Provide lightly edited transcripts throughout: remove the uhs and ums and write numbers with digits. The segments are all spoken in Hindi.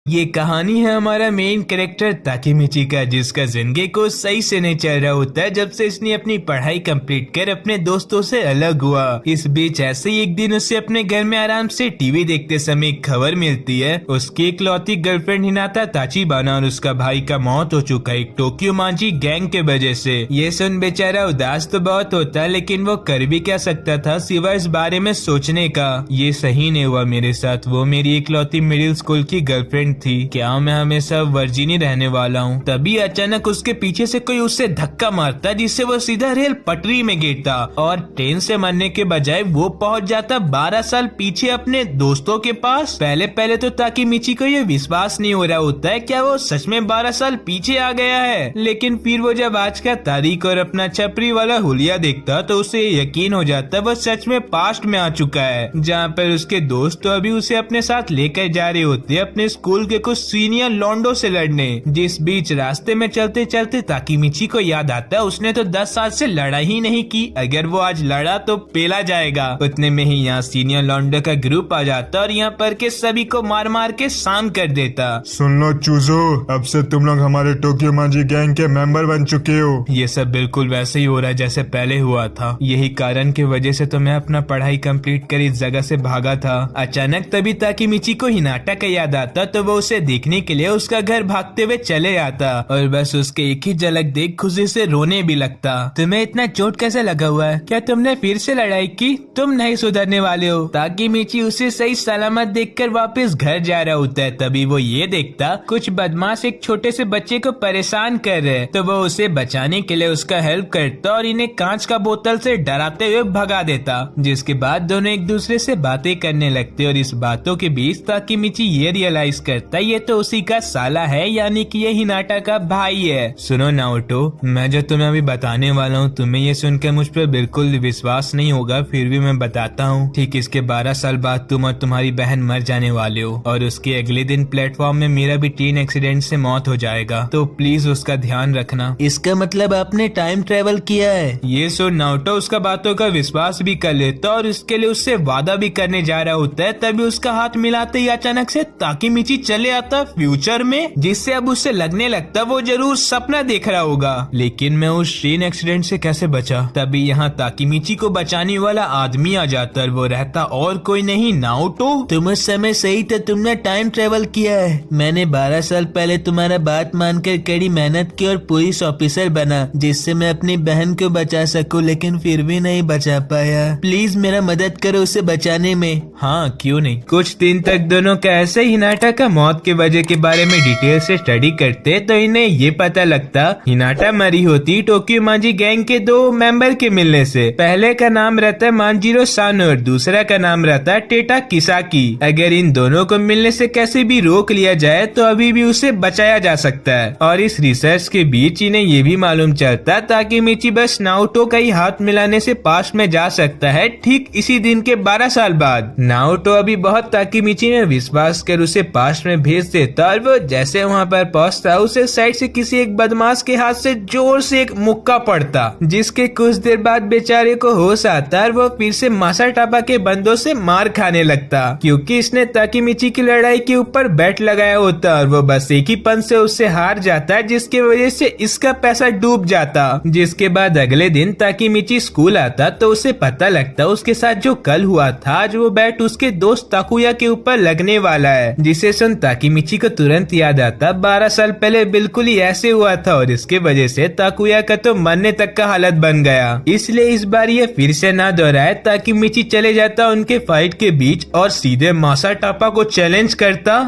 ये कहानी है हमारा मेन कैरेक्टर ताकेमिची का, जिसका जिंदगी को सही से नहीं चल रहा होता है जब से इसने अपनी पढ़ाई कंप्लीट कर अपने दोस्तों से अलग हुआ। इस बीच ऐसे ही एक दिन उसे अपने घर में आराम से टीवी देखते समय एक खबर मिलती है उसकी इकलौती गर्लफ्रेंड हिनाता ताचिबाना और उसका भाई का मौत हो चुका है एक टोक्यो मांझी गैंग के वजह से। ये सुन बेचारा उदास तो बहुत होता है, लेकिन वो कर भी क्या सकता था सिवाय इस बारे में सोचने का। ये सही नहीं हुआ मेरे साथ, वो मेरी इकलौती मिडिल स्कूल की गर्लफ्रेंड थी, क्या मैं हमेशा वर्जिन ही रहने वाला हूँ। तभी अचानक उसके पीछे से कोई उससे धक्का मारता जिससे वो सीधा रेल पटरी में गिरता और ट्रेन से मरने के बजाय वो पहुंच जाता 12 साल पीछे अपने दोस्तों के पास। पहले पहले तो ताकेमिची को ये विश्वास नहीं हो रहा होता है क्या वो सच में 12 साल पीछे आ गया है, लेकिन फिर वो जब आज का तारीख और अपना छपरी वाला हुलिया देखता तो उसे यकीन हो जाता वो सच में पास्ट में आ चुका है, जहाँ पर उसके दोस्त तो अभी उसे अपने साथ लेकर जा रहे होते अपने स्कूल के कुछ सीनियर लॉन्डो से लड़ने। जिस बीच रास्ते में चलते चलते ताकेमिची को याद आता है उसने तो 10 साल से लड़ाई ही नहीं की, अगर वो आज लड़ा तो पेला जाएगा। उतने में ही यहाँ सीनियर लॉन्डो का ग्रुप आ जाता और यहाँ पर के सभी को मार मार के शाम कर देता। सुन लो चूजो, अब से तुम लोग हमारे टोक्यो मांझी गैंग के मेंबर बन चुके हो। ये सब बिल्कुल वैसे ही हो रहा है जैसे पहले हुआ था, यही कारण की वजह से तो मैं अपना पढ़ाई कंप्लीट कर इस जगह से भागा था। अचानक तभी ताकेमिची को हिनाटा का याद आता तो वो उसे देखने के लिए उसका घर भागते हुए चले आता और बस उसके एक ही झलक देख खुशी से रोने भी लगता। तुम्हें इतना चोट कैसे लगा हुआ है, क्या तुमने फिर से लड़ाई की, तुम नहीं सुधरने वाले हो। ताकेमिची उसे सही सलामत देखकर वापस घर जा रहा होता है, तभी वो ये देखता कुछ बदमाश एक छोटे से बच्चे को परेशान कर रहे, तो वो उसे बचाने के लिए उसका हेल्प करता और इन्हें कांच का बोतल से डराते हुए भगा देता। जिसके बाद दोनों एक दूसरे से बातें करने लगते और इस बातों के बीच ताकेमिची ये रियलाइज करता ये तो उसी का साला है, यानी कि ये हिनाटा का भाई है। सुनो नाओटो, मैं जो तुम्हें अभी बताने वाला हूँ तुम्हें ये सुनकर मुझ पर बिल्कुल विश्वास नहीं होगा, फिर भी मैं बताता हूँ। ठीक इसके 12 साल बाद तुम और तुम्हारी बहन मर जाने वाले हो और उसके अगले दिन प्लेटफॉर्म में मेरा भी ट्रेन एक्सीडेंट से मौत हो जाएगा, तो प्लीज उसका ध्यान रखना। इसका मतलब आपने टाइम ट्रेवल किया है? ये सुन नाओटो उसका बातों का विश्वास भी कर लेता और इसके लिए उससे वादा भी करने जा रहा होता है, तभी उसका हाथ मिलाते ही अचानक से ताकेमिची चले आता फ्यूचर में, जिससे अब उससे लगने लगता वो जरूर सपना देख रहा होगा। लेकिन मैं उस ट्रेन एक्सीडेंट से कैसे बचा? तभी यहाँ ताकेमिची को बचाने वाला आदमी आ जाता और वो रहता और कोई नहीं नाओटो। तुम उस समय सही था, तुमने टाइम ट्रेवल किया है। मैंने 12 साल पहले तुम्हारा बात मानकर कड़ी मेहनत की और पुलिस ऑफिसर बना जिससे मैं अपनी बहन को बचा सकूं, लेकिन फिर भी नहीं बचा पाया। प्लीज मेरा मदद करो उसे बचाने में। हाँ क्यों नहीं। कुछ दिन तक दोनों का ऐसे हिनाटा का मौत के वजह के बारे में डिटेल से स्टडी करते तो इन्हें ये पता लगता हिनाटा मरी होती टोक्यो मांझी गैंग के 2 मेंबर के मिलने से। पहले का नाम रहता है मांजिरो सानो और दूसरा का नाम रहता है टेटा किसाकी। अगर इन दोनों को मिलने से कैसे भी रोक लिया जाए तो अभी भी उसे बचाया जा सकता है। और इस रिसर्च के बीच इन्हें ये भी मालूम चलता ताकेमिची बस नाओटो का ही हाथ मिलाने से पास्ट में जा सकता है, ठीक इसी दिन के 12 साल बाद। नाओटो अभी बहुत ताकेमिची में विश्वास कर उसे पास्ट में भेज देता और वो जैसे वहाँ पर पहुँचता उसे साइड से किसी एक बदमाश के हाथ से जोर से एक मुक्का पड़ता, जिसके कुछ देर बाद बेचारे को होश आता और वो फिर से मासाटापा के बंदों से मार खाने लगता, क्योंकि इसने ताकेमिची की लड़ाई के ऊपर बैट लगाया होता और वो बस एक ही पंच से उससे हार जाता है, जिसकी वजह से इसका पैसा डूब जाता। जिसके बाद अगले दिन ताकेमिची स्कूल आता तो उसे पता लगता उसके साथ जो कल हुआ था आज वो बैट उसके दोस्त ताकुया के ऊपर लगने वाला है, जिसे सुन ताकेमिची को तुरंत याद आता 12 साल पहले बिल्कुल ही ऐसे हुआ था और इसके वजह से ताकुया का तो मरने तक का हालत बन गया। इसलिए इस बार ये फिर से ना दोहराए ताकेमिची चले जाता उनके फाइट के बीच और सीधे मासाटापा को चैलेंज करता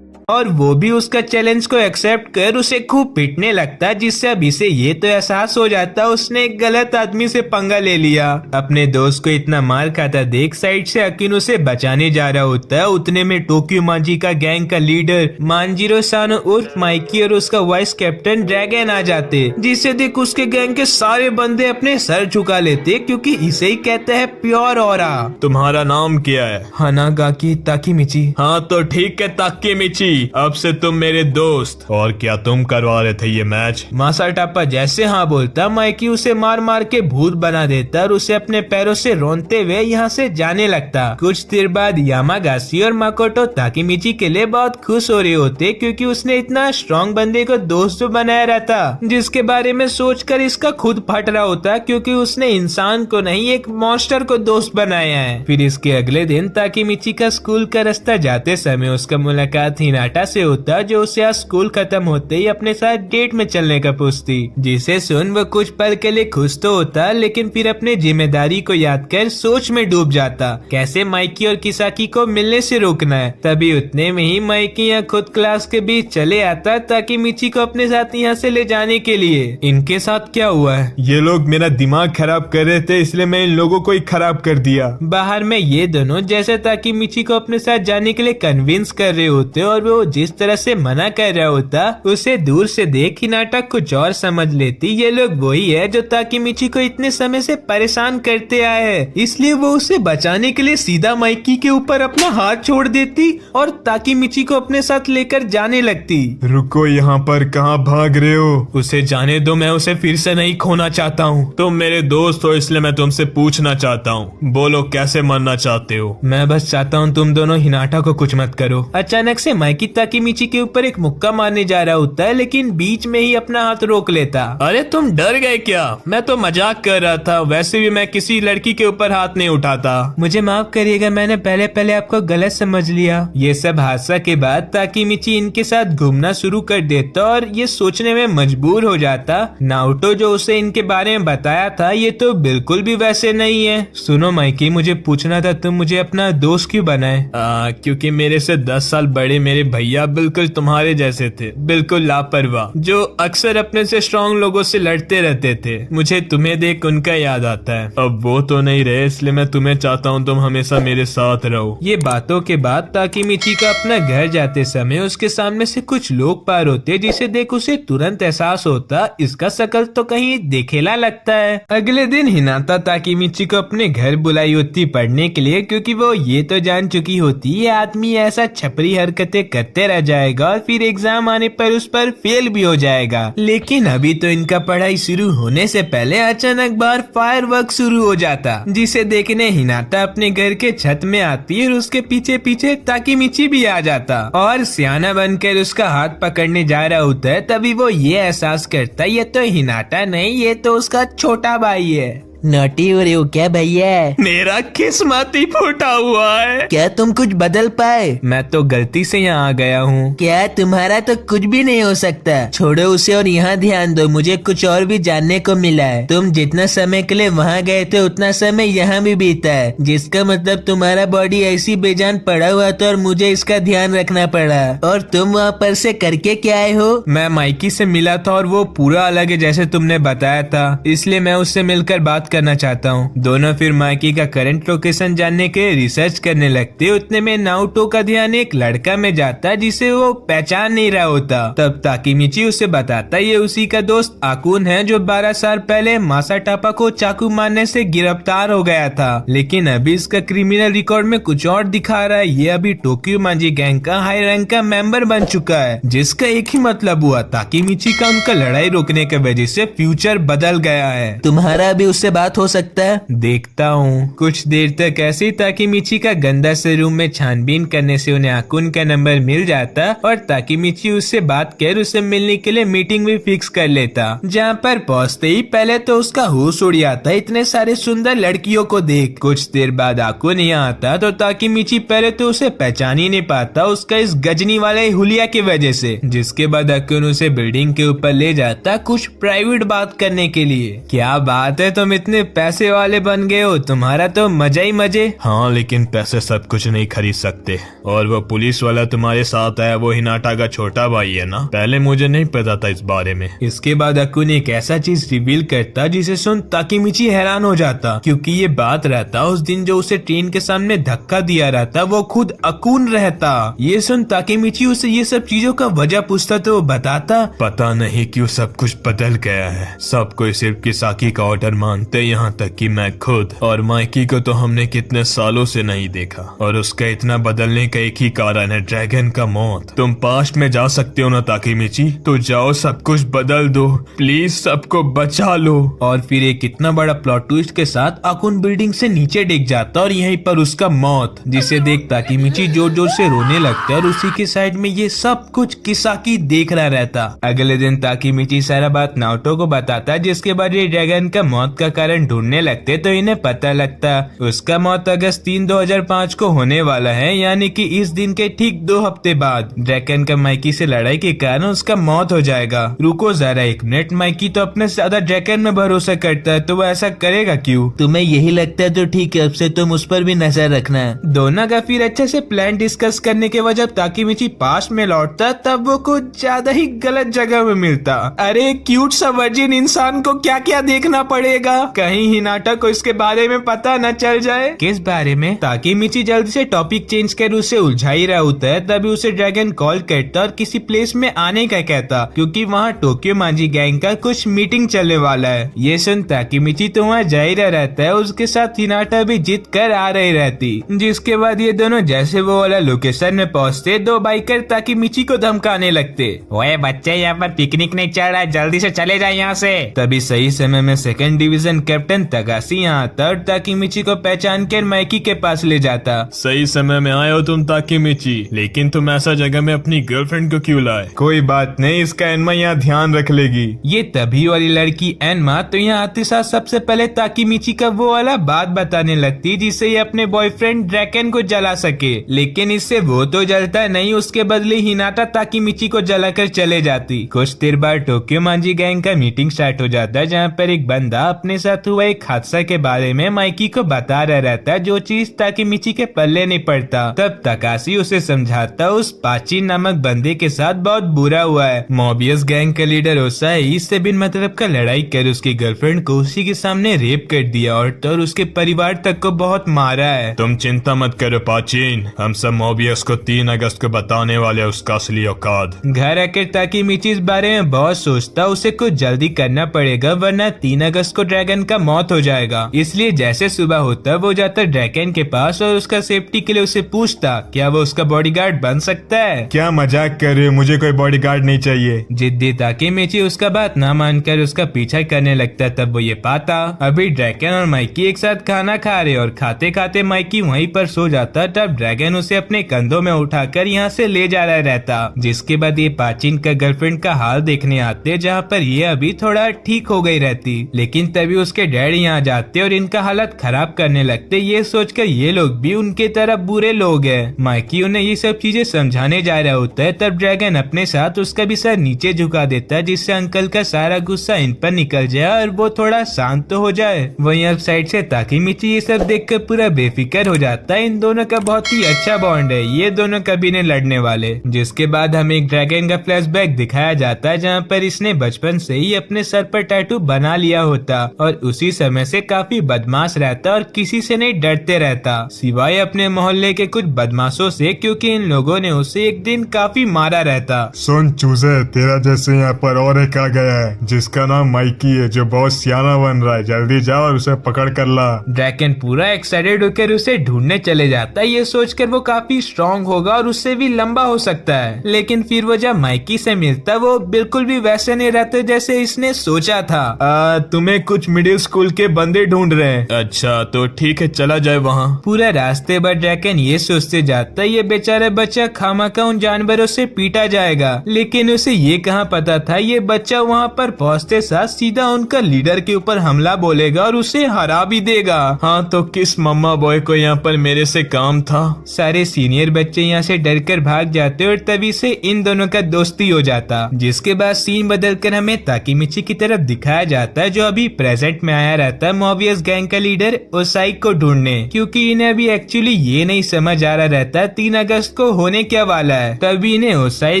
और वो भी उसका चैलेंज को एक्सेप्ट कर उसे खूब पिटने लगता, जिससे अब इसे ये तो एहसास हो जाता उसने एक गलत आदमी से पंगा ले लिया। अपने दोस्त को इतना मार खाता देख साइड से अकिन उसे बचाने जा रहा होता है। उतने में टोक्यो मांझी का गैंग का लीडर मांजिरो सानो उर्फ माइकी और उसका वाइस कैप्टन ड्रैगन आ जाते, जिससे देख उसके गैंग के सारे बंदे अपने सर झुका लेते, क्योंकि इसे ही कहते हैं प्योर ऑरा। तुम्हारा नाम क्या है? हनागाकी ताकेमिची। हाँ तो ठीक है ताकेमिची, गई, अब से तुम मेरे दोस्त। और क्या तुम करवा रहे थे ये मैच? मासाटापा जैसे हाँ बोलता, माइकी उसे मार मार के भूत बना देता और उसे अपने पैरों से रोनते हुए यहाँ से जाने लगता। कुछ देर बाद यामागासी और माकोटो ताकीमिची के लिए बहुत खुश हो रहे होते, क्योंकि उसने इतना स्ट्रॉन्ग बंदे को दोस्त बनाया रहता, जिसके बारे में सोचकर इसका खुद फट रहा होता, क्योंकि उसने इंसान को नहीं एक मॉन्स्टर को दोस्त बनाया है। फिर इसके अगले दिन ताकीमिची का स्कूल का रास्ता जाते समय उसका मुलाकात हिनाटा से होता, जो उसे आज स्कूल खत्म होते ही अपने साथ डेट में चलने का पूछती, जिसे सुन वो कुछ पल के लिए खुश तो होता, लेकिन फिर अपने जिम्मेदारी को याद कर सोच में डूब जाता, कैसे माइकी और किसाकी को मिलने से रोकना है। तभी उतने में ही माइकी यहाँ खुद क्लास के बीच चले आता, ताकि मिची को अपने साथ यहाँ से ले जाने के लिए। इनके साथ क्या हुआ है? ये लोग मेरा दिमाग खराब कर रहे थे, इसलिए मैं इन लोगों को ही खराब कर दिया। बाहर में ये दोनों जैसे ताकि मिची को अपने साथ जाने के लिए कन्विंस कर रहे होते, और वो जिस तरह से मना कर रहा होता, उसे दूर से देख हिनाटा कुछ और समझ लेती, ये लोग वही है जो ताकि मिची को इतने समय से परेशान करते आए हैं। इसलिए वो उसे बचाने के लिए सीधा माइकी के ऊपर अपना हाथ छोड़ देती और ताकि मिची को अपने साथ लेकर जाने लगती। रुको, यहाँ पर कहाँ भाग रहे हो? उसे जाने दो, मैं उसे फिर से नहीं खोना चाहता हूँ। तुम मेरे दोस्त हो, इसलिए मैं तुमसे पूछना चाहता हूँ, बोलो कैसे मरना चाहते हो? मैं बस चाहता हूँ तुम दोनों हिनाटा को कुछ मत करो। अचानक से माइकी ताकीमिची के ऊपर एक मुक्का मारने जा रहा होता है, लेकिन बीच में ही अपना हाथ रोक लेता। अरे तुम डर गए क्या? मैं तो मजाक कर रहा था, वैसे भी मैं किसी लड़की के ऊपर हाथ नहीं उठाता। मुझे माफ करिएगा, मैंने पहले आपको गलत समझ लिया। ये सब हादसा के बाद ताकीमिची इनके साथ घूमना शुरू कर देता और ये सोचने में मजबूर हो जाता, नारुतो जो उसे इनके बारे में बताया था ये तो बिल्कुल भी वैसे नहीं है। सुनो माइकी, मुझे पूछना था तुम मुझे अपना दोस्त क्यों बनाए? क्योंकि मेरे से 10 साल बड़े मेरे भैया बिल्कुल तुम्हारे जैसे थे, बिल्कुल लापरवाह, जो अक्सर अपने से स्ट्रॉन्ग लोगों से लड़ते रहते थे। मुझे तुम्हें देख उनका याद आता है। अब वो तो नहीं रहे, इसलिए मैं तुम्हें चाहता हूँ तुम हमेशा मेरे साथ रहो। ये बातों के बाद ताकीमिची का अपना घर जाते समय उसके सामने से कुछ लोग पार होते, जिसे देख उसे तुरंत एहसास होता इसका शकल तो कहीं देखेला लगता है। अगले दिन हिनाता ताकीमिची को अपने घर बुलाई होती पढ़ने के लिए, क्योंकि वो ये तो जान चुकी होती ये आदमी ऐसा छपरी हरकतें करते रह जाएगा और फिर एग्जाम आने पर उस पर फेल भी हो जाएगा। लेकिन अभी तो इनका पढ़ाई शुरू होने से पहले अचानक बाहर फायरवर्क शुरू हो जाता, जिसे देखने हिनाता अपने घर के छत में आती और उसके पीछे पीछे ताकीमिची भी आ जाता और सियाना बनकर उसका हाथ पकड़ने जा रहा होता है। तभी वो ये एहसास करता ये तो हिनाटा नहीं, ये तो उसका छोटा भाई है। नोटी हो रहे हो क्या भैया? मेरा किस्मत ही फूटा हुआ है। क्या तुम कुछ बदल पाए? मैं तो गलती से यहाँ आ गया हूँ। क्या तुम्हारा तो कुछ भी नहीं हो सकता। छोड़ो उसे और यहाँ ध्यान दो, मुझे कुछ और भी जानने को मिला है। तुम जितना समय के लिए वहाँ गए थे उतना समय यहाँ भी बीता है, जिसका मतलब तुम्हारा बॉडी ऐसी बेजान पड़ा हुआ था और मुझे इसका ध्यान रखना पड़ा। और तुम वहाँ पर से करके क्या आए हो? मैं माइकी से मिला था और वो पूरा अलग है जैसे तुमने बताया था, इसलिए मैं उससे मिलकर बात करना चाहता हूँ। दोनों फिर माइकी का करंट लोकेशन जानने के रिसर्च करने लगते। उतने में नारुतो का ध्यान एक लड़का में जाता जिसे वो पहचान नहीं रहा होता। तब ताकीमिची उसे बताता ये उसी का दोस्त आकुन है, जो 12 साल पहले मासाटापा को चाकू मारने से गिरफ्तार हो गया था। लेकिन अभी इसका क्रिमिनल रिकॉर्ड में कुछ और दिखा रहा है। ये अभी टोक्यो मांजी गैंग का हाई रैंक का मेंबर बन चुका है, जिसका एक ही मतलब हुआ ताकीमिची का उनका लड़ाई रोकने की वजह से फ्यूचर बदल गया है। तुम्हारा भी उससे बात हो सकता है? देखता हूँ। कुछ देर तक ऐसे ही ताकीमिची का गंदा से रूम में छानबीन करने से उन्हें आकुन का नंबर मिल जाता और ताकीमिची उससे बात कर उसे मिलने के लिए मीटिंग भी फिक्स कर लेता। जहाँ पर पहुँचते ही पहले तो उसका होश उड़ जाता इतने सारे सुंदर लड़कियों को देख। कुछ देर बाद आकुन यहाँ आता तो ताकीमिची पहले तो उसे पहचान ही नहीं पाता उसका इस गजनी वाले हुलिया की वजह से। जिसके बाद आकुन उसे बिल्डिंग के ऊपर ले जाता कुछ प्राइवेट बात करने के लिए। क्या बात है, तुम इतने पैसे वाले बन गए हो, तुम्हारा तो मजा ही मजे। हाँ, लेकिन पैसे सब कुछ नहीं खरीद सकते। और वो पुलिस वाला तुम्हारे साथ आया, वो हिनाटा का छोटा भाई है ना? पहले मुझे नहीं पता था इस बारे में। इसके बाद अकुन एक ऐसा चीज रिवील करता जिसे सुन ताकीमिची हैरान हो जाता, क्योंकि ये बात रहता उस दिन जो उसे ट्रेन के सामने धक्का दिया रहता वो खुद अकुन रहता। ये सुन ताकीमिची उसे ये सब चीजों का वजह पूछता तो वो बताता पता नहीं क्यों सब कुछ बदल गया है। सब कोई सिर्फ किसाकी का ऑर्डर मानते लगता है यहाँ तक कि मैं खुद और माइकी को तो हमने कितने सालों से नहीं देखा, और उसका इतना बदलने का एक ही कारण है, ड्रैगन का मौत। तुम पास्ट में जा सकते हो ना ताकीमिची, तो जाओ, सब कुछ बदल दो प्लीज, सबको बचा लो। और फिर एक इतना बड़ा प्लॉट ट्विस्ट के साथ अकुन बिल्डिंग से नीचे डिग जाता और यहीं पर उसका मौत, जिसे देख ताकीमिची जोर जोर से रोने लगता है और उसी के साइड में ये सब कुछ किसाकी देख रहा रहता। अगले दिन ताकीमिची सारा बात नाओटो को बताता, जिसके बाद ये ड्रैगन का मौत का कारण ढूंढने लगते तो इन्हें पता लगता उसका मौत अगस्त 3, 2005 को होने वाला है, यानी कि इस दिन के ठीक 2 हफ्ते बाद ड्रैगन का माइकी से लड़ाई के कारण उसका मौत हो जाएगा। रुको जरा एक मिनट, माइकी तो अपने ज्यादा ड्रैगन में भरोसा करता है, तो वो ऐसा करेगा क्यों? तुम्हें यही लगता है तो ठीक है, अब से तुम उस पर भी नजर रखना है। दोनों का फिर अच्छे से प्लान डिस्कस करने के बाद जब ताकीमिची पास में लौटता तब वो कुछ ज्यादा ही गलत जगह में मिलता। अरे क्यूट सा वर्जिन इंसान को क्या क्या देखना पड़ेगा, कहीं हिनाटा को इसके बारे में पता न चल जाए। किस बारे में? ताकीमिची जल्दी से टॉपिक चेंज कर उसे उलझा ही रहा होता है, तभी उसे ड्रैगन कॉल करता और किसी प्लेस में आने का कहता, क्योंकि वहाँ टोक्यो मांजी गैंग का कुछ मीटिंग चलने वाला है। ये सुन ताकीमिची तो वहाँ जा ही रहता है, उसके साथ हिनाटा भी जीत कर आ रही रहती। जिसके बाद ये दोनों जैसे वो वाला लोकेशन में पहुँचते, 2 बाइकर ताकीमिची को धमकाने लगते। ओए बच्चे, यहाँ पर पिकनिक नहीं चल रहा है, जल्दी से चले जाए यहाँ से। तभी सही समय में 2nd डिवीजन कैप्टन तकाशी यहाँ आता और ताकीमिची को पहचान कर माइकी के पास ले जाता। सही समय में आए हो तुम ताकीमिची, लेकिन तुम ऐसा जगह में अपनी गर्लफ्रेंड को क्यों लाए? कोई बात नहीं, इसका एनमा यहाँ ध्यान रख लेगी। ये तभी वाली लड़की एनमा तो यहाँ आते साथ सबसे पहले ताकीमिची का वो वाला बात बताने लगती, जिससे ये अपने बॉयफ्रेंड ड्रैगन को जला सके, लेकिन इससे वो तो जलता नहीं, उसके बदले हिनाटा ताकीमिची को जलाकर चले जाती। कुछ देर बाद टोक्यो मांजी गैंग का मीटिंग स्टार्ट हो जाता है, जहाँ पर एक बंदा अपने साथ हुआ एक हादसा के बारे में माइकी को बता रहा रहता है, जो चीज ताकीमिची के पल्ले नहीं पड़ता। तब तकाशी उसे समझाता उस पाची नामक बंदे के साथ बहुत बुरा हुआ है। मोबियस गैंग का लीडर ओसाई इससे बिन मतलब का लड़ाई कर उसकी गर्लफ्रेंड को उसी के सामने रेप कर दिया और उसके परिवार तक को बहुत मारा है। तुम चिंता मत करो पाचीन, हम सब मोबियस को 3 अगस्त को बताने वाले उसका असली औकात। घर आकर ताकीमिची इस बारे में बहुत सोचता, उसे कुछ जल्दी करना पड़ेगा वरना 3 अगस्त को ड्रैगन का मौत हो जाएगा। इसलिए जैसे सुबह होता वो जाता ड्रैगन के पास और उसका सेफ्टी के लिए उसे पूछता क्या वो उसका बॉडीगार्ड बन सकता है। क्या मजाक कर रहे हो, मुझे कोई बॉडीगार्ड नहीं चाहिए। जिद्दी ताकीमिची उसका बात ना मानकर उसका पीछा करने लगता, तब वो ये पाता अभी ड्रैगन और माइकी एक साथ खाना खा रहे और खाते खाते माइकी वहीं पर सो जाता। तब ड्रैगन उसे अपने कंधों में उठाकर यहाँ से ले जा रहा रहता, जिसके बाद ये पाचिन का गर्लफ्रेंड का हाल देखने आते, जहाँ पर ये अभी थोड़ा ठीक हो गई रहती। लेकिन तभी उसके डैड यहाँ जाते और इनका हालत खराब करने लगते, ये सोचकर ये लोग भी उनके तरह बुरे लोग हैं। माइकी उन्हें ये सब चीजें समझाने जा रहा होता है, तब ड्रैगन अपने साथ उसका भी सर नीचे झुका देता है, जिससे अंकल का सारा गुस्सा इन पर निकल जाए और वो थोड़ा शांत तो हो जाए। वहीं अब साइड से ताकीमिची ये सब देखकर पूरा बेफिक्र हो जाता है। इन दोनों का बहुत ही अच्छा बॉन्ड है, ये दोनों कभी नहीं लड़ने वाले। जिसके बाद हमें एक ड्रैगन का फ्लैशबैक दिखाया जाता है, जहाँ पर इसने बचपन से ही अपने सर पर टैटू बना लिया होता और उसी समय से काफी बदमाश रहता और किसी से नहीं डरते रहता, सिवाय अपने मोहल्ले के कुछ बदमाशों से, क्योंकि इन लोगों ने उसे एक दिन काफी मारा रहता। सुन चूजे, तेरा जैसे यहाँ पर और एक आ गया है जिसका नाम माइकी है, जो बहुत सियाना बन रहा है, जल्दी जाओ और उसे पकड़ कर ला। ड्रैगन पूरा एक्साइटेड होकर उसे ढूंढने चले जाता है, ये सोचकर वो काफी स्ट्रॉन्ग होगा और उससे भी लंबा हो सकता है। लेकिन फिर वो जब माइकी से मिलता वो बिल्कुल भी वैसे नहीं रहते जैसे इसने सोचा था। तुम्हें कुछ मिडिल स्कूल के बंदे ढूंढ रहे हैं। अच्छा तो ठीक है, चला जाए वहाँ। पूरा रास्ते भर ड्रैगन ये सोचते जाता ये बेचारा बच्चा खामखा उन जानवरों से पीटा जाएगा, लेकिन उसे ये कहाँ पता था ये बच्चा वहाँ पर पहुँचते साथ सीधा उनका लीडर के ऊपर हमला बोलेगा और उसे हरा भी देगा। हाँ तो किस मम्मा बॉय को यहाँ पर मेरे से काम था। सारे सीनियर बच्चे यहाँ से डरकर भाग जाते और तभी से इन दोनों का दोस्ती हो जाता। जिसके बाद सीन बदलकर हमें ताकीमिची की तरफ दिखाया जाता है, जो अभी प्रेजेंट में आया रहता है मोबियस गैंग का लीडर ओसाई को ढूंढने, क्योंकि इन्हें अभी एक्चुअली ये नहीं समझ आ रहा रहता 3 अगस्त को होने क्या वाला है। तभी इन्हें ओसाई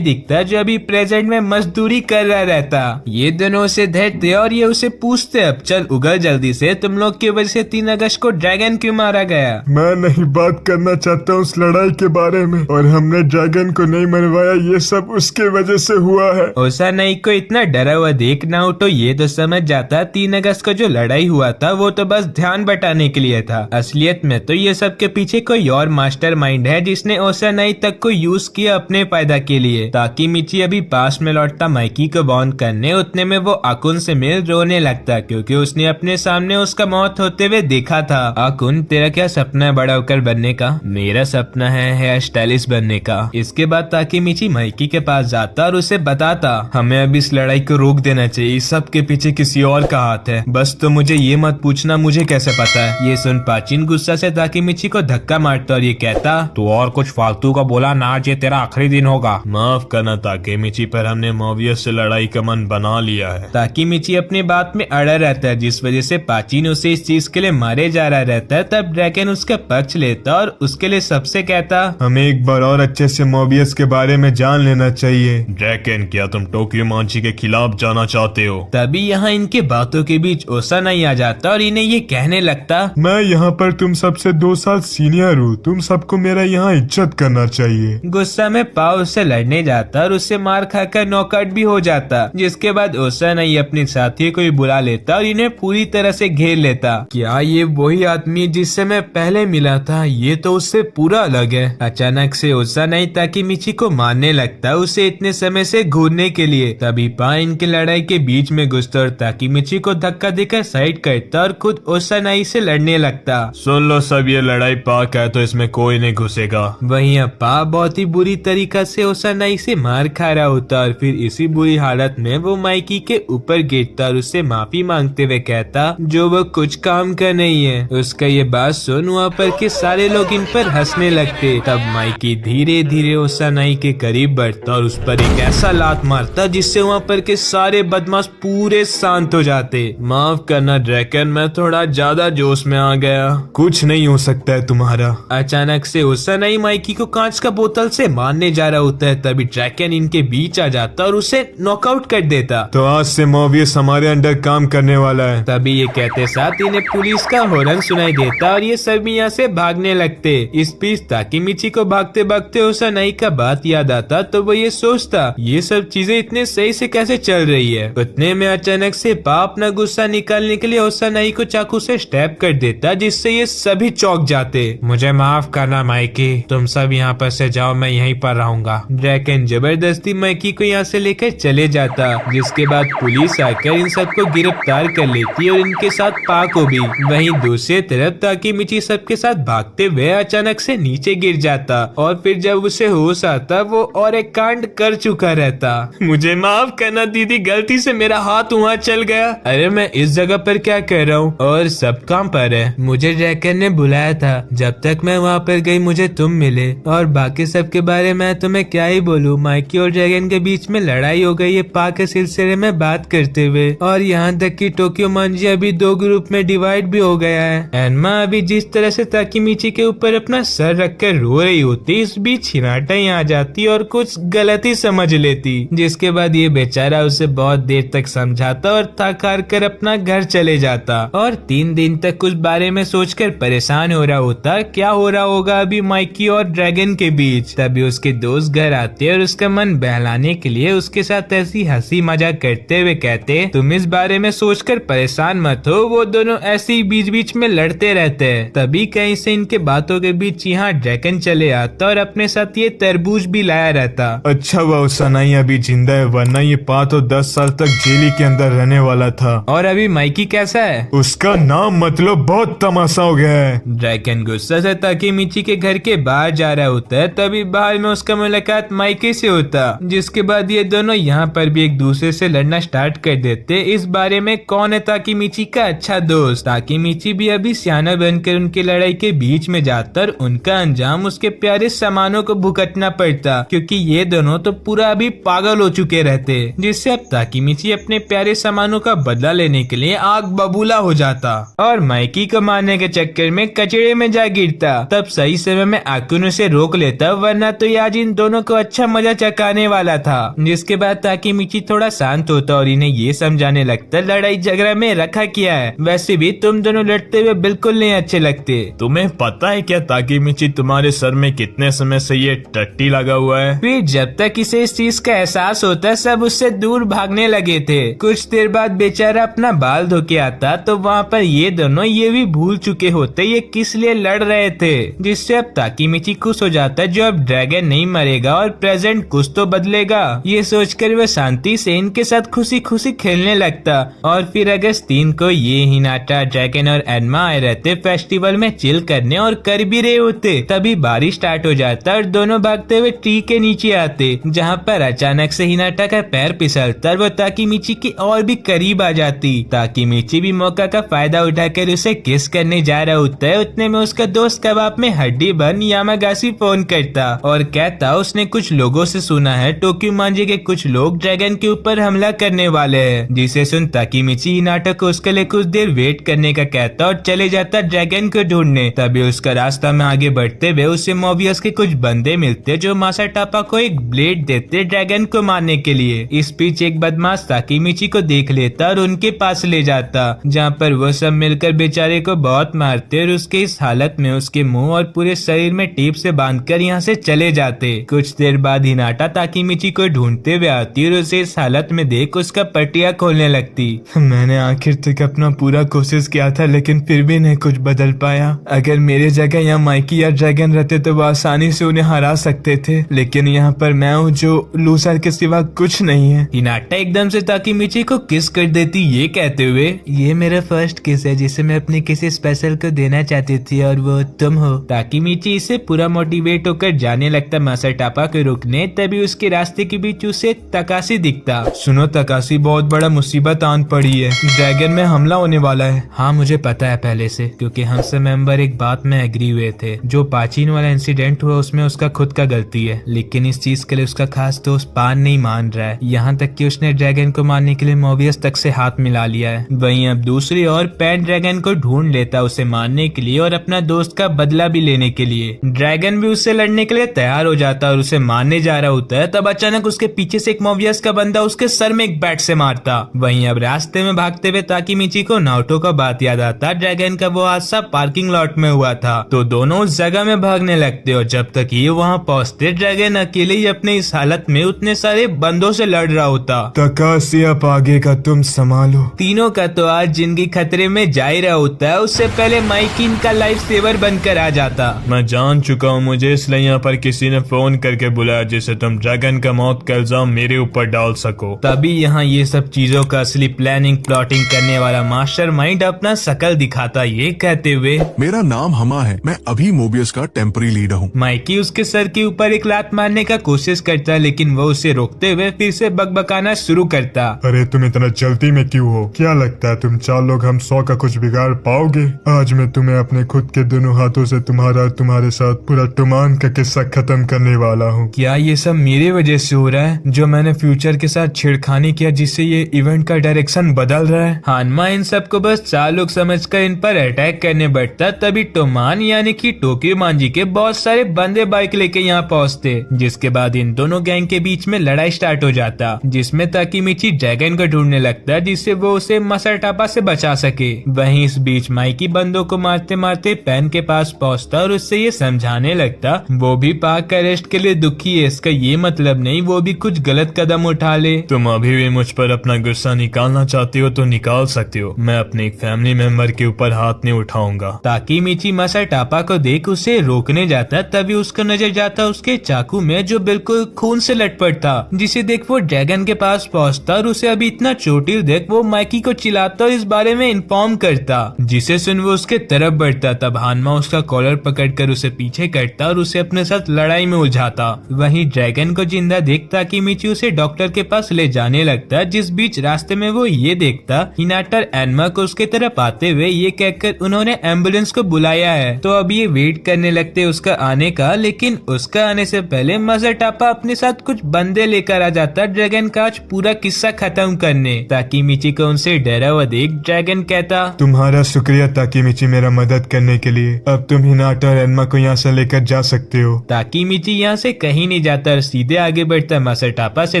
दिखता जो अभी प्रेजेंट में मजदूरी कर रहा रहता। ये दोनों उसे धरते और ये उसे पूछते अब चल उगल जल्दी से, तुम लोग की वजह से 3 अगस्त को ड्रैगन क्यों मारा गया। मैं नहीं बात करना चाहता हूँ उस लड़ाई के बारे में, और हमने ड्रैगन को नहीं मरवाया, ये सब उसके वजह से हुआ है। ओसाई को इतना डरा हुआ देख नाओटो ये तो समझ जाता 3 अगस्त को जो जो लड़ाई हुआ था वो तो बस ध्यान बटाने के लिए था। असलियत में तो ये सब के पीछे कोई और मास्टरमाइंड है जिसने ओसानाई तक को यूज किया अपने फायदा के लिए। ताकीमिची अभी पास में लौटता माइकी को बॉन्ड करने, उतने में वो आकुन से मिल रोने लगता क्योंकि उसने अपने सामने उसका मौत होते हुए देखा था। आकुन, तेरा क्या सपना है बड़ा होकर बनने का? मेरा सपना है हेयर स्टाइलिस्ट बनने का। इसके बाद ताकीमिची माइकी के पास जाता और उसे बताता, हमें अब इस लड़ाई को रोक देना चाहिए, सब के पीछे किसी और का हाथ है, बस तो मुझे ये मत पूछना मुझे कैसे पता है। ये सुन पाचिन गुस्सा से ताकीमिची को धक्का मारता और ये कहता, तू और कुछ फालतू का बोला ना, आज ये तेरा आखिरी दिन होगा। माफ करना ताकीमिची, पर हमने मोबियस से लड़ाई का मन बना लिया है। ताकीमिची अपनी बात में अड़ा रहता है जिस वजह से पाचिन उसे इस चीज के लिए मारे जा रहा रहता है। तब ड्रैगन उसका पक्ष लेता और उसके लिए सबसे कहता, हमें एक बार और अच्छे से मोबियस के बारे में जान लेना चाहिए। ड्रैगन, क्या तुम टोक्यो मांची के खिलाफ जाना चाहते हो? तभी यहाँ इनके बातों के बीच ओसानाई आ जाता और इन्हें ये कहने लगता, मैं यहाँ पर तुम सबसे 2 साल सीनियर हूँ, तुम सबको मेरा यहाँ इज्जत करना चाहिए। गुस्सा में पाव उससे लड़ने जाता और उससे मार खाकर नॉकआउट भी हो जाता। जिसके बाद ओसानाई अपने साथियों को भी बुला लेता और इन्हें पूरी तरह से घेर लेता। क्या ये वही आदमी है जिससे मैं पहले मिला था? ये तो उससे पूरा अलग है। अचानक से ओसानाई ताकीमिची को मारने लगता उसे इतने समय से घूरने के लिए। तभी पा इनकी लड़ाई के बीच में घुसता और ताकीमिची को धक्का देकर साइड करता और खुद ओसानाई से लड़ने लगता। सुन लो सब, ये लड़ाई पाक है तो इसमें कोई नहीं घुसेगा। वहीं पा बहुत ही बुरी तरीका से ओसानाई से मार खा रहा होता और फिर इसी बुरी हालत में वो माइकी के ऊपर गिरता और उससे माफी मांगते हुए कहता जो वो कुछ काम का नहीं है। उसका ये बात सुन वहाँ पर के सारे लोग इन पर हंसने लगते। तब माइकी धीरे धीरे ओसानाई के करीब बढ़ता और उस पर एक ऐसा लात मारता जिससे वहाँ पर के सारे बदमाश पूरे शांत हो जाते। माफ करना ड्रैगन, मैं थोड़ा ज्यादा जोश में आ गया। कुछ नहीं हो सकता है तुम्हारा। अचानक से ओसानाई माइकी को कांच का बोतल से मारने जा रहा होता है। तभी ड्रैगन इनके बीच आ जाता और उसे नॉकआउट कर देता। तो आज से मोबियस हमारे अंडर काम करने वाला है। तभी ये कहते साथ इन्हें पुलिस का हॉर्न सुनाई देता और ये सभी यहाँ से भागने लगते। इस बीच ताकीमिची को भागते भागते ओसानाई का बात याद आता तो वो ये सोचता ये सब चीजें इतने सही से कैसे चल रही है। उतने में अचानक से पा अपना गुस्सा निकालने के लिए ओसानाई को चाकू से स्टैब कर देता जिससे ये सभी चौंक जाते। मुझे माफ करना माइकी, तुम सब यहाँ पर से जाओ, मैं यहीं पर रहूंगा। ड्रैगन जबरदस्ती माइकी को यहाँ से लेकर चले जाता जिसके बाद पुलिस आकर इन सबको गिरफ्तार कर लेती और इनके साथ पा को भी। वहीं दूसरी तरफ ताकीमिची सबके साथ भागते हुए अचानक से नीचे गिर जाता और फिर जब उसे होश आता वो और एक कांड कर चुका रहता। मुझे माफ करना दीदी, गलती से मेरा हाथ वहाँ चल गया। अरे मैं इस जगह पर क्या कर रहा हूँ और सब काम पर है। मुझे ड्रैगन ने बुलाया था, जब तक मैं वहाँ पर गई मुझे तुम मिले और बाकी सब के बारे में तुम्हें क्या ही बोलूं। माइकी और ड्रैगन के बीच में लड़ाई हो गई है पा के सिलसिले में बात करते हुए और यहाँ तक कि टोक्यो मांजी अभी 2 ग्रुप में डिवाइड भी हो गया है। एनमा अभी जिस तरह से ताकीमिची के ऊपर अपना सर रखकर रो रही होती, इस बीच हिनाटा यहाँ आ जाती और कुछ गलती समझ लेती जिसके बाद ये बेचारा उसे बहुत देर तक समझाता और थक हार कर अपना घर चले जाता और 3 दिन तक कुछ बारे में सोचकर परेशान हो रहा होता क्या हो रहा होगा अभी माइकी और ड्रैगन के बीच। तभी उसके दोस्त घर आते और उसका मन बहलाने के लिए उसके साथ ऐसी हंसी मजाक करते हुए कहते तुम इस बारे में सोचकर परेशान मत हो, वो दोनों ऐसे ही बीच बीच में लड़ते रहते हैं। तभी कहीं से इनके बातों के बीच यहाँ ड्रैगन चले आता और अपने साथ ये तरबूज भी लाया रहता। अच्छा हुआ ओसानाई अभी जिंदा है, वरना ये पा तो 10 साल तक जेल के अंदर रहने वाला था। और अभी माइकी कैसा है? उसका नाम मतलब बहुत तमाशा हो गया है। ड्रैगन गुस्सा से ताकीमिची के घर के बाहर जा रहा होता है। तभी बाहर में उसका मुलाकात माइकी से होता जिसके बाद ये दोनों यहाँ पर भी एक दूसरे से लड़ना स्टार्ट कर देते इस बारे में कौन है ताकीमिची का अच्छा दोस्त। ताकीमिची भी अभी सियाना बनकर उनकी लड़ाई के बीच में जाता और उनका अंजाम उसके प्यारे सामानों को भुगतना पड़ता क्योंकि ये दोनों तो पूरा अभी पागल हो चुके रहते जिससे अब ताकीमिची अपने प्यारे सामानों का बदला लेने के लिए आग बबूला हो जाता और माइकी को मारने के चक्कर में कचड़े में जा गिरता। तब सही समय में आकुन उसे रोक लेता वरना तो ये आज इन दोनों को अच्छा मजा चकाने वाला था। जिसके बाद ताकीमिची थोड़ा शांत होता और इन्हें ये समझाने लगता लड़ाई झगड़ा में रखा किया है, वैसे भी तुम दोनों लड़ते हुए बिल्कुल नहीं अच्छे लगते। तुम्हें पता है क्या ताकीमिची तुम्हारे सर में कितने समय से ये टट्टी लगा हुआ है? फिर जब तक इसे इस चीज का एहसास होता सब उससे दूर भागने लगे थे। कुछ देर बाद बेचारा अपना बाल धो के आता तो वहाँ पर ये दोनों ये भी भूल चुके होते ये किस लिए लड़ रहे थे, जिससे अब ताकीमिची खुश हो जाता है जो अब ड्रैगन नहीं मरेगा और प्रेजेंट कुछ तो बदलेगा। ये सोचकर वह शांति से इनके साथ खुशी खुशी खेलने लगता। और फिर अगस्त 3 को ये हिनाटा, ड्रैगन और एनमा आए रहते फेस्टिवल में चिल करने और कर भी रहे होते। तभी बारिश स्टार्ट हो जाता और दोनों भागते हुए ट्री के नीचे आते, जहाँ पर अचानक से हिनाटा का पैर फिसलता और वो ताकीमिची की और भी करीब आ जाती। ताकीमिची भी मौका का फायदा उठाकर उसे किस करने जा रहा होता है। उतने में उसका दोस्त कबाब में हड्डी बन यामागासी फोन करता और कहता उसने कुछ लोगों से सुना है टोक्यो मांझी के कुछ लोग ड्रैगन के ऊपर हमला करने वाले हैं। जिसे सुन ताकीमिची हिनाटा को उसके लिए कुछ देर वेट करने का कहता और चले जाता ड्रैगन को ढूंढने। तभी उसका रास्ता में आगे बढ़ते हुए उसे मोबियस के कुछ बंदे मिलते जो मासाटापा को एक ब्लेड देते ड्रैगन को मारने के लिए। इस बीच एक बदमाश ताकीमिची को देख लेता और उनके पास ले जाता, जहाँ पर वो सब मिलकर बेचारे को बहुत मारते और उसके इस हालत में उसके मुंह और पूरे शरीर में टेप से बांधकर यहाँ से चले जाते। कुछ देर बाद हिनाटा ताकीमिची को ढूंढते हुए आती और उसे इस हालत में देख उसका पटिया खोलने लगती। मैंने आखिर तक अपना पूरा कोशिश किया था लेकिन फिर भी नहीं कुछ बदल पाया। अगर मेरे जगह यहाँ माइकी या ड्रैगन रहते तो वो आसानी से उन्हें हरा सकते थे, लेकिन यहाँ पर मैं हूँ जो लूसर के सिवा कुछ नहीं है। हिनाटा एकदम से ताकीमिची को किस कर देती ये कहते हुए, ये मेरा फर्स्ट किस है जिसे मैं अपने किसी स्पेशल को देना चाहती थी और वो तुम हो। ताकीमिची इससे पूरा मोटिवेट होकर जाने लगता मासाटापा को रोकने। तभी उसके रास्ते के बीच उसे तकाशी दिखता। सुनो तकाशी, बहुत बड़ा मुसीबत आन पड़ी है, ड्रैगन में हमला होने वाला है। हाँ मुझे पता है पहले से, क्योंकि हम सब मेंबर एक बात में एग्री हुए थे। जो पाचीन वाला इंसिडेंट हुआ उसमें उसका खुद का गलती है, लेकिन इस चीज के लिए उसका खास दोस्त पान नहीं मान रहा है। यहाँ तक कि उसने ड्रैगन को मारने के लिए मोबियस तक से हाथ मिला लिया है। वहीं अब दूसरी ओर पैन ड्रैगन को ढूंढ लेता उसे मारने के लिए और अपना दोस्त का बदला भी लेने के लिए। ड्रैगन भी उससे लड़ने के लिए तैयार हो जाता और उसे मारने जा रहा होता है। तब अचानक उसके पीछे से एक मोबियस का बंदा उसके सर में एक बैट से मारता। वहीं अब रास्ते में भागते हुए ताकीमिची को नारुतो का बात याद आता। ड्रैगन का वो हादसा पार्किंग लॉट में हुआ था, तो दोनों उस जगह में भागने लगते और जब तक ये वहाँ पहुँचते ड्रैगन अकेले ही अपने इस हालत में उतने सारे बंदों से लड़ रहा होता। तकाशी अब आगे का तुम संभालो। तीनों का तो आज जिंदगी खतरे में जा ही रहा होता है, उससे पहले माइकी इनका लाइफ सेवर बनकर आ जाता। मैं जान चुका हूँ, मुझे इसलिए यहाँ पर किसी ने फोन करके बुलाया जिससे तुम ड्रैगन का मौत का इल्जाम मेरे ऊपर डाल सको। तभी यहाँ ये सब चीजों का असली प्लानिंग प्लॉटिंग करने वाला मास्टरमाइंड अपना शकल दिखाता ये कहते हुए, मेरा नाम हमा है, मैं अभी मोबियस का टेम्पररी लीडर हूँ। माइकी उसके सर के ऊपर एक लात मारने का कोशिश करता है, लेकिन वो उसे रोकते हुए फिर से बकबकाना शुरू करता। अरे तुम इतना जल्दी में क्यों हो? क्या लगता है तुम 4 लोग हम 100 का कुछ बिगाड़ पाओगे? आज मैं तुम्हें अपने खुद के दोनों हाथों से तुम्हारे साथ पूरा टुमान का किस्सा खत्म करने वाला हूँ। क्या ये सब मेरी वजह से हो रहा है, जो मैंने फ्यूचर के साथ छेड़खानी किया जिससे ये इवेंट का डायरेक्शन बदल रहा है? हानमा इन सबको बस 4 लोग समझकर इन पर अटैक करने बैठता। तभी टोमान यानी कि टोक्यो मांझी के बहुत सारे बंदे बाइक लेके यहाँ पहुँचते, जिसके बाद इन दोनों गैंग के बीच में लड़ाई स्टार्ट हो जाता, जिसमें ताकीमिची ड्रैगन को ढूंढने लगता जिससे वो उसे मासाटापा से बचा सके। वहीं इस बीच माइकी बंदों को मारते मारते पैन के पास पहुंचता और उससे ये समझाने लगता वो भी पाक का अरेस्ट के लिए दुखी है, इसका ये मतलब नहीं वो भी कुछ गलत कदम उठा ले। तुम अभी भी मुझ पर अपना गुस्सा निकालना चाहती हो तो निकाल सकती हो, मैं अपने एक फैमिली मेंबर के ऊपर हाथ नहीं उठाऊंगा। ताकीमिची मासाटापा को देख उसे रोकने जाता, तभी उसका नजर जाता उसके चाकू में जो बिल्कुल खून से लटपट था, जिसे देख वो ड्रैगन के पास पहुंचता और उसे अभी इतना चोटिल देख वो माइकी को चिल्लाता और इस बारे में इन्फॉर्म करता, जिसे सुन वो उसके तरफ बढ़ता। तब हानमा उसका कॉलर पकड़कर उसे पीछे करता और उसे अपने साथ लड़ाई में उलझाता। वहीं ड्रैगन को जिंदा देख ताकीमिची उसे डॉक्टर के पास ले जाने लगता, जिस बीच रास्ते में वो ये देखता हिनाटा और एनमा को उसके तरफ आते हुए, ये कहकर उन्होंने एम्बुलेंस को बुलाया है। तो अब ये वेट करने लगते उसका आने का, लेकिन उसका आने से पहले मासाटापा अपने साथ कुछ बंदे लेकर आ जाता ड्रैगन का आज पूरा किस्सा खत्म करने। ताकीमिची को उनसे डरा हुआ देख ड्रैगन कहता, तुम्हारा शुक्रिया ताकीमिची मेरा मदद करने के लिए, अब तुम हिनाटा और एनमा को यहाँ से लेकर जा सकते हो। ताकीमिची यहाँ से कहीं नहीं जाता और सीधे आगे बढ़ता मासाटापा से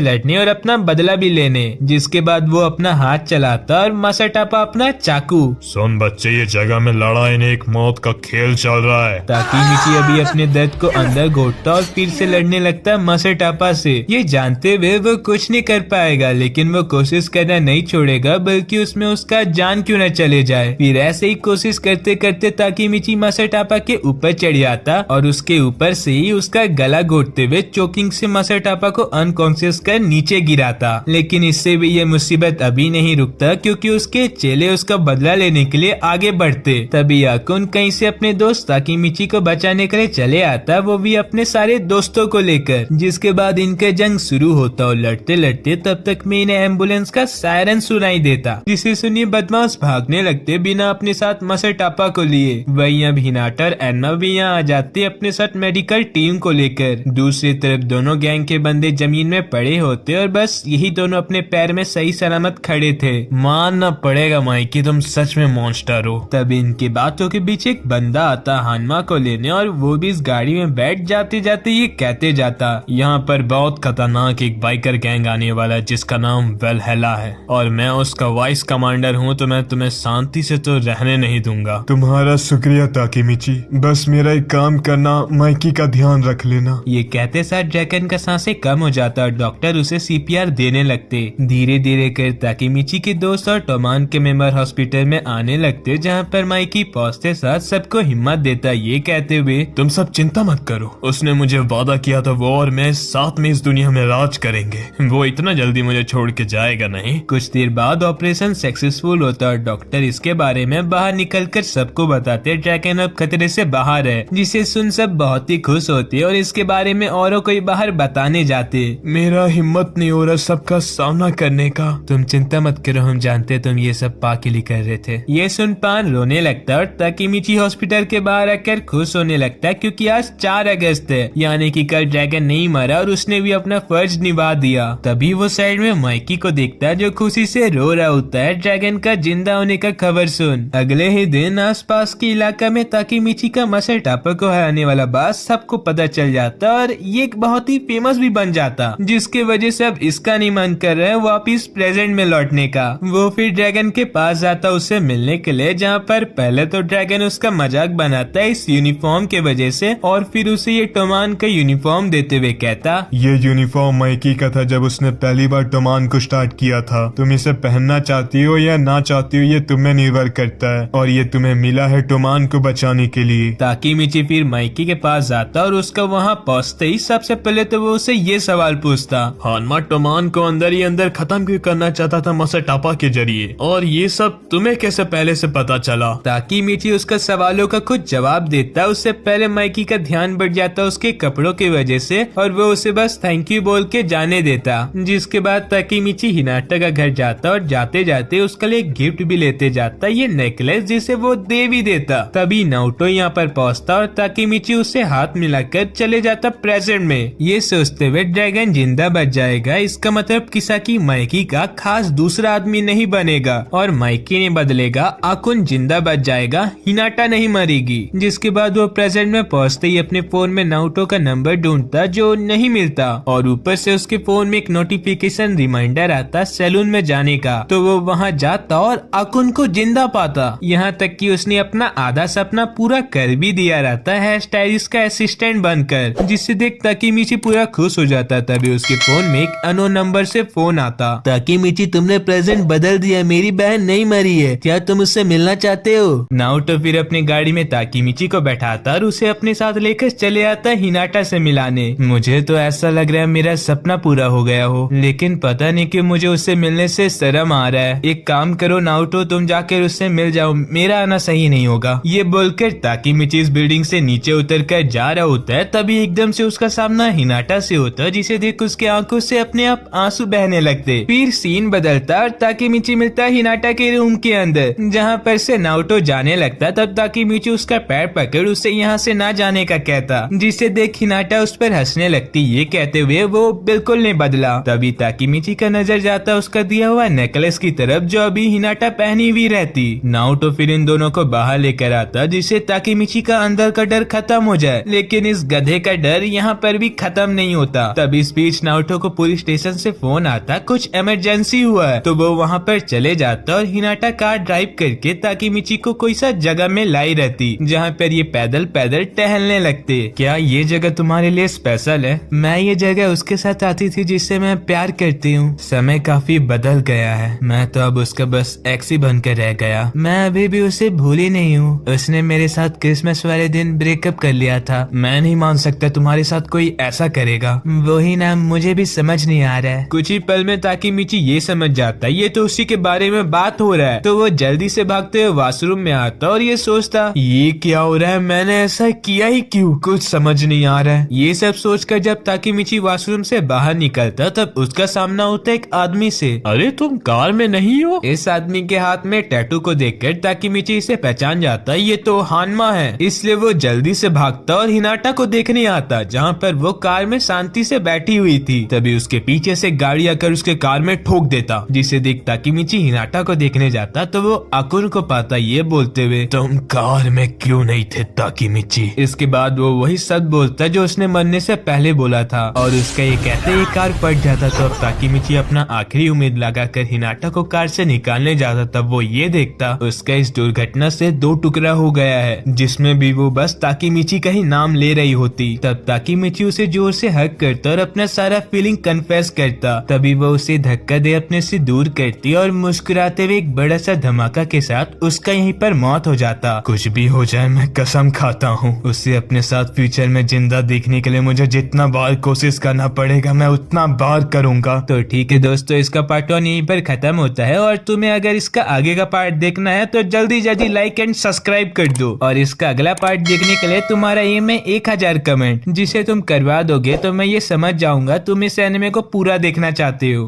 लड़ने और अपना बदला भी लेने, जिसके बाद वो अपना हाथ चलाता और मासाटापा अपना चाकू। सुन बच्चे, ये जगह में लड़ाई नहीं एक मौत का खेल चल रहा है। ताकीमिची अभी अपने दर्द को अंदर घोटता और फिर से लड़ने लगता मासाटापा से। ये जानते हुए वो कुछ नहीं कर पाएगा, लेकिन वो कोशिश करना नहीं छोड़ेगा, बल्कि उसमें उसका जान क्यों न चले जाए। फिर ऐसे ही कोशिश करते करते ताकीमिची मासाटापा के ऊपर चढ़ जाता और उसके ऊपर से ही उसका गला घोटते हुए चोकिंग से मासाटापा को अनकॉन्शियस कर नीचे गिराता। लेकिन इससे भी ये मुसीबत अभी नहीं रुकता, क्योंकि उसके चेले उसका बदला लेने के लिए आगे बढ़ते। तभी आकुन कहीं से अपने दोस्त ताकीमिची को बचाने के लिए चले आता, वो भी अपने सारे दोस्तों को लेकर। जिसके बाद इनका जंग शुरू होता और लड़ते लड़ते तब तक में इन्हें एम्बुलेंस का सायरन सुनाई देता, जिसे सुनिए बदमाश भागने लगते बिना अपने साथ मासाटापा को लिए। वहीं अब हिनाटा और एन्ना भी यहाँ आ जाते अपने साथ मेडिकल टीम को लेकर। दूसरी तरफ दोनों गैंग के बंदे जमीन में पड़े होते और बस यही दोनों अपने पैर में सही सलामत खड़े थे। मानना पड़ेगा माइकी, तुम सच में मॉन्स्टर हो। तब इनकी बातों के बीच एक बंदा आता हानमा को लेने, और वो भी इस गाड़ी में बैठ जाते जाते ये कहते जाता, यहाँ पर बहुत खतरनाक एक बाइकर गैंग आने वाला है जिसका नाम वेलहेला है, और मैं उसका वाइस कमांडर हूँ, तो मैं तुम्हें शांति से तो रहने नहीं दूंगा। तुम्हारा शुक्रिया ताकीमिची, बस मेरा एक काम करना, माइकी का ध्यान रख लेना। ये कहते साथ ड्रैगन का सांसें कम हो जाता और डॉक्टर उसे सीपीआर देने लगते। धीरे धीरे कर ताकीमिची के दोस्त और टोमान के मेंबर हॉस्पिटल में आने लगते, जहाँ पर माइकी पहुंचते साथ सबको हिम्मत देता, ये कहते हुए, तुम सब चिंता मत करो, उसने मुझे वादा किया था वो और मैं साथ में इस दुनिया में राज करेंगे, वो इतना जल्दी मुझे छोड़ के जाएगा नहीं। कुछ देर बाद ऑपरेशन सक्सेसफुल होता और डॉक्टर इसके बारे में बाहर निकलकर सबको बताते ड्रैगन अब खतरे से बाहर है, जिसे सुन सब बहुत ही खुश होते और इसके बारे में औरों को बाहर बताने जाते। मेरा हिम्मत नहीं हो रहा सबका सामना करने का। तुम चिंता मत करो, हम जानते तुम ये सब पाक के लिए कर रहे थे। ये सुन पान रोने लगता और ताकीमिची हॉस्पिटल के बाहर आकर खुश होने लगता, क्योंकि आज 4 अगस्त है, यानी कि कल ड्रैगन नहीं मरा और उसने भी अपना फर्ज निभा दिया। तभी वो साइड में माइकी को देखता जो खुशी से रो रहा होता है ड्रैगन का जिंदा होने का खबर सुन। अगले ही दिन आसपास के इलाका में ताकीमिची का मासाटापा को हराने वाला बात सबको पता चल जाता और ये बहुत ही फेमस भी बन जाता, जिसके वजह से अब इसका नहीं मन कर रहा है वापिस प्रेजेंट में लौटने का। वो फिर ड्रैगन के पास जाता उससे मिलने के लिए, जहाँ पर पहले तो ड्रैगन उसका मजाक बनाता है इस यूनिफॉर्म के वजह से, और फिर उसे ये टोमान का यूनिफॉर्म देते हुए कहता, ये यूनिफॉर्म माइकी का था जब उसने पहली बार टोमान को स्टार्ट किया था। तुम इसे पहनना चाहती हो या ना चाहती हो ये तुम्हें निर्भर करता है, और ये तुम्हें मिला है टोमान को बचाने के लिए। ताकीमिची फिर माइकी के पास जाता और उसका वहाँ पहुँचते ही सबसे पहले तो वो उसे ये सवाल पूछता, हानमा टोमान को अंदर ही अंदर खत्म क्यों करना चाहता था मासाटापा के जरिए, और ये सब तुम्हें कैसे पहले से पता चला? ताकीमिची उसका सवालों का खुद जवाब देता। उससे पहले माइकी का ध्यान बढ़ जाता उसके कपड़ों की वजह से, और वो उसे बस थैंक यू बोल के जाने देता। जिसके बाद ताकीमिची हिनाटा का घर जाता और जाते जाते उसके लिए गिफ्ट भी लेते जाता, ये नेकलेस जिसे वो दे भी देता। तभी नाउटो यहाँ पर पहुँचता और ताकीमिची उससे हाथ मिलाकर चले जाता प्रेजेंट में, ये सोचते हुए ड्रैगन जिंदा बच जाएगा, इसका मतलब किसाकी माइकी का खास दूसरा आदमी नहीं बनेगा और माइकी ने बदलेगा, आकुन जिंदा बच जाएगा, हिनाटा नहीं मरेगी। जिसके बाद वो प्रेजेंट में पहुँचते ही अपने फोन में नाउटो का नंबर ढूंढता जो नहीं मिलता, और ऊपर से उसके फोन में एक नोटिफिकेशन रिमाइंडर आता सैलून में जाने का, तो वो वहाँ जाता और आकुन को जिंदा पाता। यहाँ तक कि उसने अपना आधा सपना पूरा कर भी दिया रहता है स्टाइलिश का असिस्टेंट बनकर, जिससे देख ताकीमिची पूरा खुश हो जाता। तभी उसके फोन में एक अननोन नंबर से फोन आता, ताकीमिची तुमने प्रेजेंट बदल दिया, मेरी बहन नहीं मरी है, क्या तुम उससे मिलना चाहते हो? नाउटो फिर अपने गाड़ी में ताकीमिची को बैठाता और उसे अपने साथ लेकर चले आता हिनाटा से मिलाने। मुझे तो ऐसा लग रहा है मेरा सपना पूरा हो गया हो, लेकिन पता नहीं क्यों मुझे उससे मिलने से शर्म आ रहा है। एक काम करो नाउटो, तुम जाकर उससे मिल जाओ, मेरा आना सही नहीं होगा। ये बोलकर ताकीमिची इस बिल्डिंग से नीचे उतर कर जा रहा होता है, तभी एकदम से उसका सामना हिनाटा से होता है, जिसे देख उसके आंखों से अपने आप आंसू बहने लगते। फिर सीन बदलता और ताकीमिची मिलता हिनाटा के रूम के अंदर, जहाँ पर से नाउटो जाने लगता। तब ताकीमिची उसका पैर पकड़ उसे यहाँ से ना जाने का कहता, जिसे देख हिनाटा उस पर हंसने लगती, ये कहते हुए वो बिल्कुल नहीं बदला। तभी ताकीमिची का नजर जाता उसका दिया हुआ नेकलेस की तरफ जो अभी हिनाटा पहनी हुई रहती। नाउटो फिर इन दोनों को बाहर लेकर आता, जिससे ताकीमिची का अंदर का डर खत्म हो जाए, लेकिन इस गधे का डर यहाँ पर भी खत्म नहीं होता। तभी इस बीच नाउटो को पुलिस स्टेशन से फोन आता, कुछ इमरजेंसी हुआ है, तो वो वहाँ पर चले जाता और हिनाटा कार ड्राइव करके ताकीमिची को कोई सा जगह में लाई रहती, जहाँ पर ये पैदल पैदल टहलने लगते। क्या ये जगह तुम्हारे लिए स्पेशल है? मैं ये जगह उसके साथ आती थी जिससे मैं प्यार करती हूँ। समय काफी बदल गया है, मैं तो अब उसका बस एक्स ही बनकर रह गया। मैं अभी भी उसे भूली नहीं हूँ। उसने मेरे साथ क्रिसमस वाले दिन ब्रेकअप कर लिया था। मैं नहीं मान सकता तुम्हारे साथ कोई ऐसा करेगा। वही ना, मुझे भी समझ नहीं आ रहा है। कुछ ही पल में ताकीमिची ये समझ जाता है ये तो उसी के बारे में बात हो रहा है, तो वो जल्दी से भागते हुए वॉशरूम में आता और ये सोचता ये क्या हो रहा है, मैंने ऐसा किया ही क्यों, कुछ समझ नहीं आ रहा है। ये सब सोचकर जब ताकीमिची वॉशरूम से बाहर निकलता तब उसका सामना होता एक आदमी से। अरे तुम कार में नहीं हो? इस आदमी के हाथ में टैटू को देखकर ताकीमिची इसे पहचान जाता है, ये तो हानमा है। इसलिए वो जल्दी से भागता और हिनाटा को देखने आता जहाँ पर वो कार में शांति से बैठी हुई थी। तभी उसके पीछे से गाड़ी आकर उसके कार में ठोक देता, जिसे देख ताकीमिची हिनाटा को देखने जाता तो वो अकुन को पाता ये बोलते हुए तुम कार में क्यों नहीं थे ताकीमिची। इसके बाद वो वही शब्द बोलता जो उसने मरने से पहले बोला था और उसका ये कहते ही कार पलट जाता। तो अब ताकीमिची अपना आखिरी उम्मीद लगाकर हिनाटा को कार से निकालने जाता तब वो ये देखता उसका इस दुर्घटना से 2 टुकड़ा हो गया है, जिसमें भी वो बस ताकीमिची का ही नाम ले रही होती। तब ताकीमिची उसे जोर से हग करता और अपना सारा फीलिंग कन्फेस करता। तभी वो उसे धक्का दे अपने से दूर करती और मुस्कुराते हुए एक बड़ा सा धमाका के साथ उसका यहीं पर मौत हो जाता। कुछ भी हो जाए मैं कसम खाता हूँ उसे अपने साथ फ्यूचर में जिंदा देखने के लिए मुझे जितना बार कोशिश करना पड़ेगा मैं उतना बार करूंगा। तो ठीक है दोस्तों, इसका पार्ट 1 यहीं पर खत्म होता है और तुम्हें अगर इसका आगे का पार्ट देखना है तो जल्दी जल्दी लाइक एंड सब्सक्राइब कर दो। और इसका अगला पार्ट देखने के लिए तुम्हारा एम है 1000 कमेंट, जिसे तुम करवा दोगे तो मैं ये समझ जाऊंगा तुम इस एनिमे को पूरा देखना चाहते हो।